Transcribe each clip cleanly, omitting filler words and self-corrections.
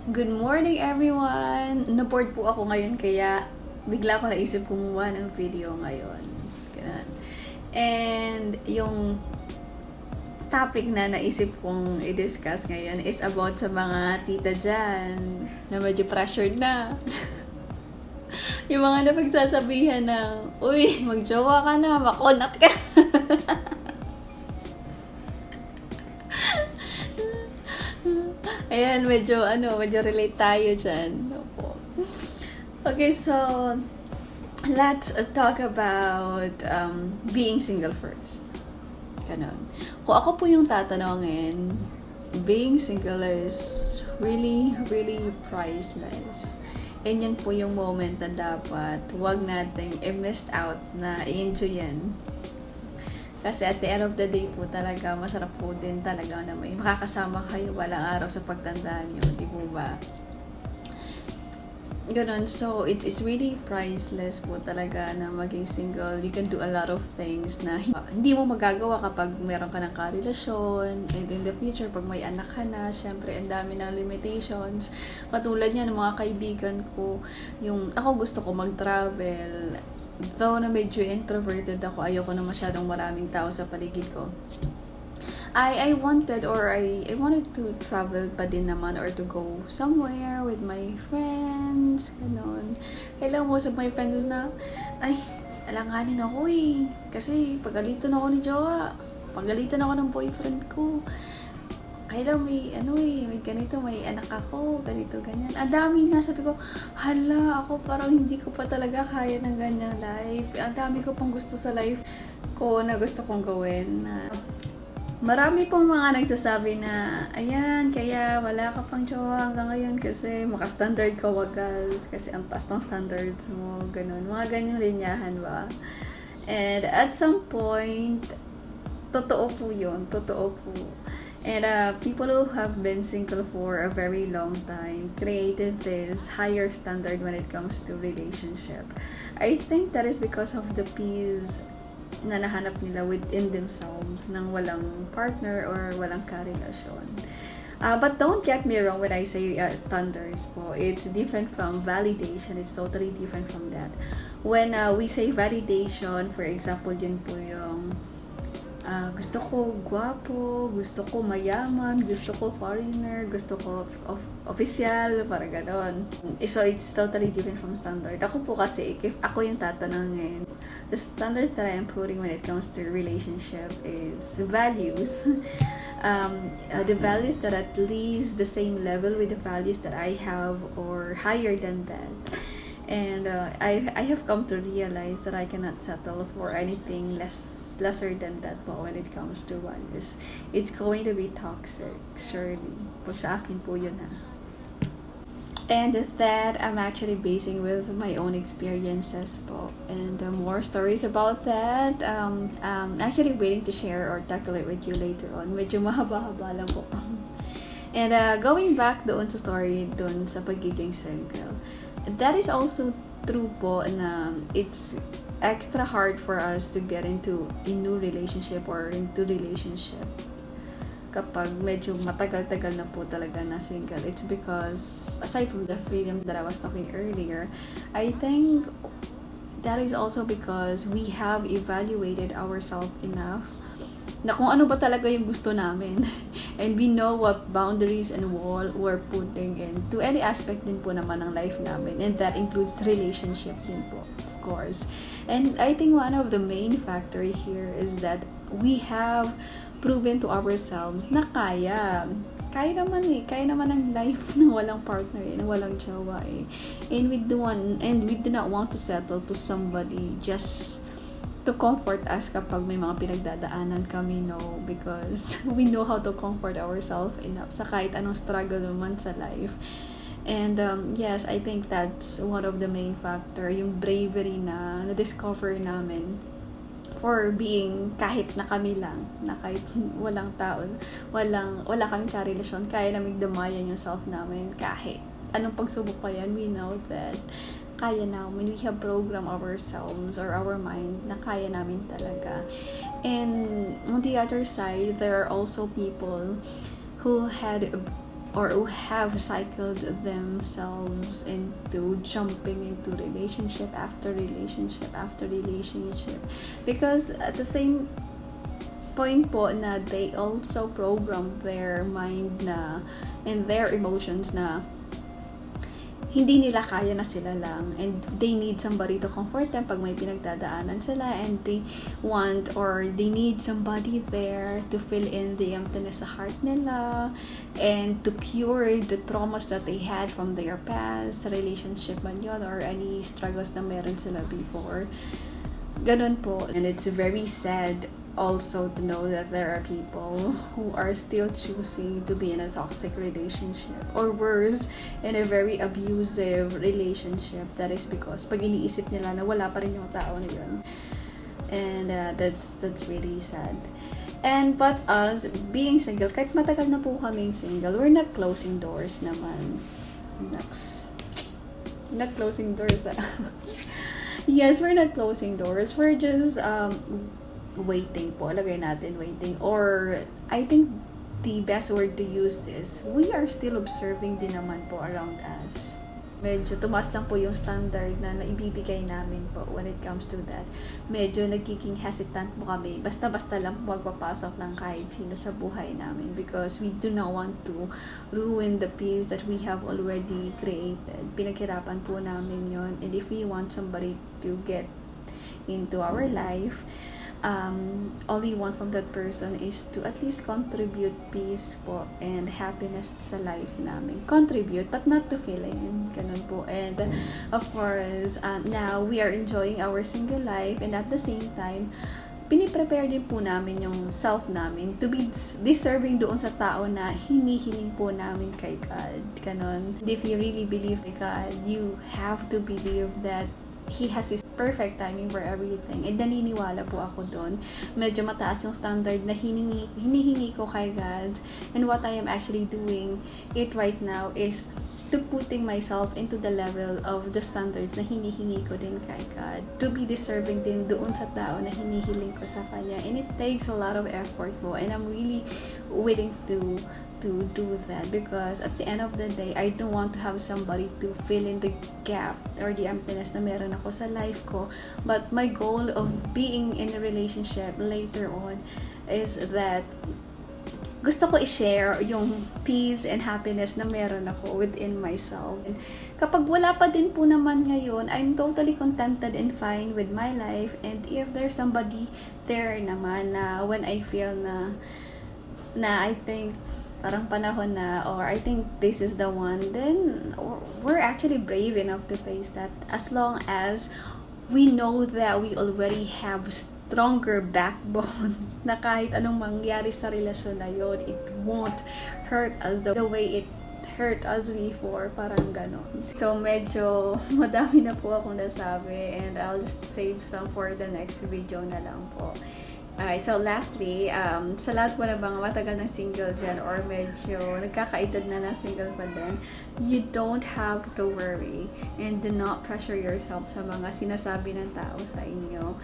Good morning everyone! Na-bored po ako ngayon kaya bigla ko naisip kumuha ng video ngayon. Ganun. And yung topic na naisip kong i-discuss ngayon is about sa mga tita dyan na medyo pressured na. Yung mga napagsasabihan ng, uy, magjowa ka na, makunat ka. Ayan, medyo relate tayo dyan. Opo. Okay, so, let's talk about being single first. Ganon. Kung ako po yung tatanungin, being single is really, really priceless. And yan po yung moment na dapat wag nating i-miss out na i-enjoy yan. Kasi at the end of the day po talaga, masarap po din talaga na may makakasama kayo walang araw sa pagtanda nyo, di po ba? Ganon, so it's really priceless po talaga na maging single. You can do a lot of things na hindi mo magagawa kapag meron ka ng karelasyon. And in the future, pag may anak ka na, syempre, ang dami ng limitations. Katulad niya ng mga kaibigan ko, yung ako gusto ko mag-travel. Though na medyo introverted ako, ayoko na masyadong maraming tao sa paligid ko. I wanted to travel pa din naman or to go somewhere with my friends, ganon. Kailangan most of my friends na, ay, alanganin ako eh. Kasi pagalitan ako ni Jowa, pagalitan ako ng boyfriend ko. Kailang may ganito, may anak ako, ganito, ganyan. Ang dami na, sabi ko, hala, ako parang hindi ko pa talaga kaya ng ganyang life. Ang dami ko pang gusto sa life ko na gusto kong gawin. Marami pong mga nagsasabi na, ayan, kaya wala ka pang jowa hanggang ngayon kasi maka-standard ka wagas, kasi ang taas ng standards mo, ganun. Mga ganyang linyahan ba? And at some point, totoo po yun, totoo po. And people who have been single for a very long time created this higher standard when it comes to relationship. I think that is because of the peace na nahanap nila within themselves nang walang partner or walang karelasyon. But don't get me wrong when I say standards po. It's different from validation. It's totally different from that. When we say validation, for example, yun po yung gusto ko gwapo, gusto ko mayaman, gusto ko foreigner, gusto ko official, para ganon. So, it's totally different from standard. Ako po kasi, if ako yung tatanungin, the standards that I am putting when it comes to relationship is values. The values that at least the same level with the values that I have or higher than that. And I have come to realize that I cannot settle for anything lesser than that po when it comes to values. It's going to be toxic, surely. Pag sa akin po yun ha. And that I'm actually basing with my own experiences po. And more stories about that. Actually waiting to share or tackle it with you later on. Medyo mahaba-haba lang po. And going back doon sa story doon sa pagiging single. That is also true po na it's extra hard for us to get into a new relationship or into relationship kapag medyo matagal-tagal na po talaga na single. It's because aside from the freedom that I was talking earlier, I think that is also because we have evaluated ourselves enough na kung ano ba talaga yung gusto namin. And we know what boundaries and wall we're putting in to any aspect din po naman ng life namin. And that includes relationship din po, of course. And I think one of the main factor here is that we have proven to ourselves na kaya. Kaya naman ang life na walang partner na walang jowa And we do not want to settle to somebody just to comfort us kapag may mga pinagdadaanan kami, no, because we know how to comfort ourselves enough sa kahit anong struggle naman sa life. And yes, I think that's one of the main factor, yung bravery na na-discover namin for being kahit na kami lang, na kahit walang tao, wala kaming karelasyon, kaya naming damayan yung self namin kahit anong pagsubok pa yan. We know that kaya namin, we have programmed ourselves or our mind na kaya namin talaga. And on the other side, there are also people who had or who have cycled themselves into jumping into relationship after relationship after relationship, because at the same point po na they also program their mind na and their emotions na hindi nila kaya na sila lang, and they need somebody to comfort them pag may pinagdadaanan sila, and they want or they need somebody there to fill in the emptiness sa heart nila and to cure the traumas that they had from their past relationship man yun or any struggles na meron sila before. Ganun po. And it's very sad also to know that there are people who are still choosing to be in a toxic relationship, or worse, in a very abusive relationship. That is because pag iniisip nila na wala pa rin yung tao na yun. And that's really sad. And but us being single, kahit matagal na po kaming single, we're not closing doors naman. Not closing doors. Yes, we're not closing doors. We're just waiting po. Lagay natin waiting. Or I think the best word to use is we are still observing din naman po around us. Medyo tumaas lang po yung standard na naibibigay namin po when it comes to that. Medyo nagiging hesitant po kami. Basta-basta lang po magpapasok ng kahit sino sa buhay namin because we do not want to ruin the peace that we have already created. Pinaghirapan po namin yon, and if we want somebody to get into our life, all we want from that person is to at least contribute peace po and happiness sa life namin. Contribute, but not to fill in. Ganun po. And of course, now we are enjoying our single life, and at the same time, piniprepare din po namin yung self namin to be deserving doon sa tao na hinihiling po namin kay God. Ganon. If you really believe in God, you have to believe that He has His perfect timing for everything. And naniniwala po ako doon. Medyo mataas yung standard na hinihingi ko kay God. And what I am actually doing it right now is to putting myself into the level of the standards na hinihingi ko din kay God. To be deserving din doon sa tao na hinihiling ko sa Kanya. And it takes a lot of effort po. And I'm really willing to do that because at the end of the day, I don't want to have somebody to fill in the gap or the emptiness na meron ako sa life ko. But my goal of being in a relationship later on is that gusto ko i-share yung peace and happiness na meron ako within myself. And kapag wala pa din po naman ngayon, I'm totally contented and fine with my life. And if there's somebody there naman na when I feel na I think parang panahon na, or I think this is the one, then we're actually brave enough to face that as long as we know that we already have stronger backbone na kahit anong mangyari sa relasyon na yun, it won't hurt us the way it hurt us before, parang ganon. So medyo madami na po akong nasabi, and I'll just save some for the next video na lang po. Alright, so lastly, sa lahat po na mga matagal ng single dyan or medyo nagkakaedad na single pa din, you don't have to worry and do not pressure yourself sa mga sinasabi ng tao sa inyo.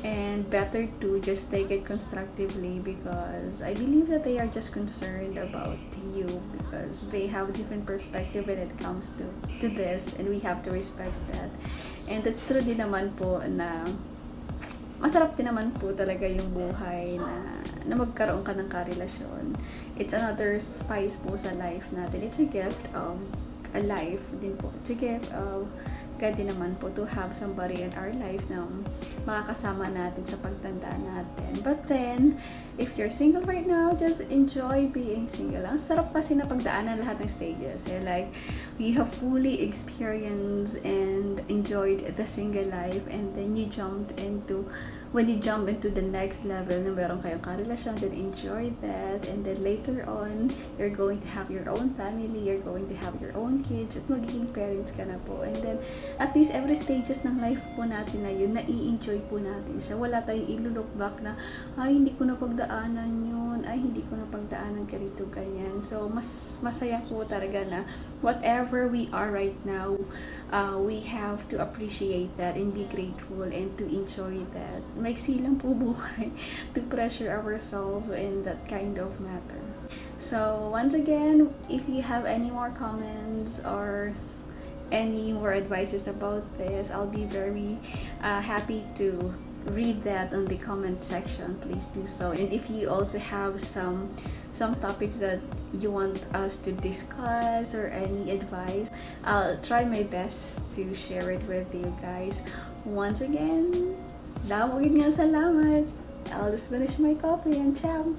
And better to just take it constructively because I believe that they are just concerned about you because they have a different perspective when it comes to this, and we have to respect that. And that's true din naman po na masarap din naman po talaga yung buhay na magkaroon ka ng karelasyon. It's another spice po sa life natin. It's a gift of a life din po. It's a gift of God din naman po to have somebody in our life na makakasama natin sa pagtanda natin. But then, if you're single right now, just enjoy being single. Ang sarap kasi na pagdaanan lahat ng stages. Like, we have fully experienced and enjoyed the single life, and then when you jump into the next level na meron kayong karelasyon, then enjoy that, and then later on, you're going to have your own family, you're going to have your own kids, at magiging parents ka na po. And then, at least every stages ng life po natin na yun, nai-enjoy po natin siya. Wala tayong i-look back na, ay, hindi ko na pagdaanan yun, ay, hindi ko na pagdaanan ganito, ganyan. So, mas masaya po talaga na whatever we are right now, we have to appreciate that and be grateful and to enjoy that. Maiksi lang po buhay to pressure ourselves in that kind of matter. So once again, if you have any more comments or any more advices about this, I'll be very happy to read that on the comment section. Please do so. And if you also have some topics that you want us to discuss or any advice, I'll try my best to share it with you guys. Once again, damagin nga salamat. I'll just finish my coffee and ciao.